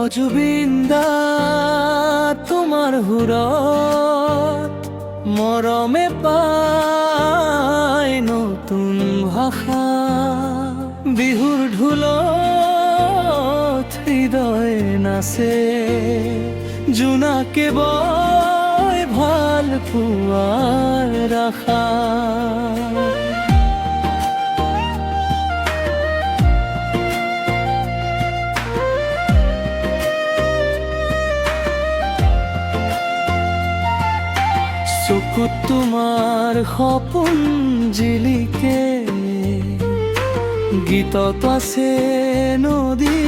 অজুবিন্দা তোমার হুৰত মৰমে পায় নতুন ভাষা। বিহুৰ ঢোলত হৃদয় নাচে, জোনাকে বয় ভাল পোৱাৰ আশা। চকুত তোমাৰ সপোন জিলিকে, গীতত আছে নদী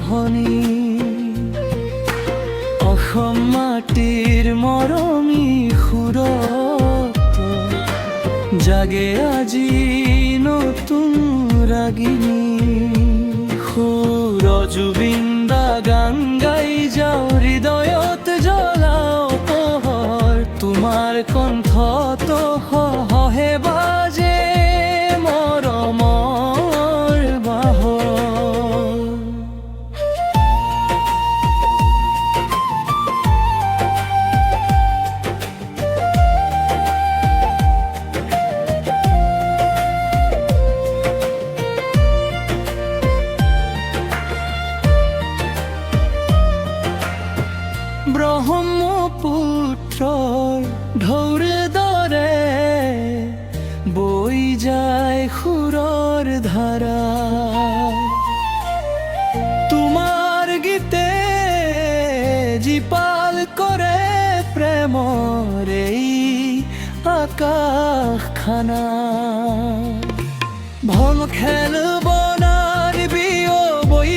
ভনী। অসম মাটিৰ মৰমী সুৰত জাগে আজি নতুন ৰাগিনী। সুৰ জুবিন্দা গান গাই যাওঁ, হৃদয়ত জ্বলাও পোহৰ। তোমাৰ কণ্ঠত সহে বাজে মৰমৰ বাহৰ। ব্ৰহ্মপুত্ৰৰ ঢৌৰ দৰে বৈ যায় সুৰৰ ধাৰা। তোমাৰ গীতে জীপাল কৰে প্ৰেমৰ এই আকাশখানা। ভল খেল বনাৰ বিয় বৈ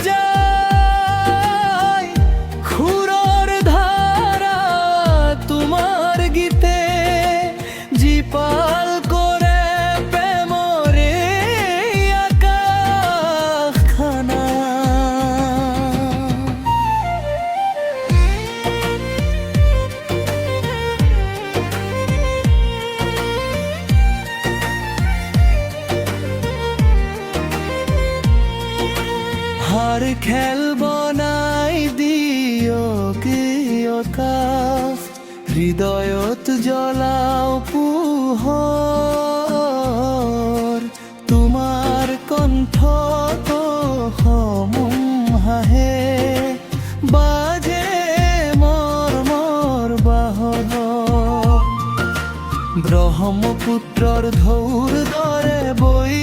যায় সুৰৰ ধাৰা। তোমাৰ গীতে জীপাল কৰে প্ৰেমৰ এই আকাশখানা। হার খেল বনাই দিয়ক আকাশ, হৃদয়ত জ্বলাও পোহৰ। তোমাৰ কণ্ঠত সমুম হাঁহে বাজে মৰমৰ বাহৰ। ব্ৰহ্মপুত্ৰৰ ঢৌৰ দৰে বৈ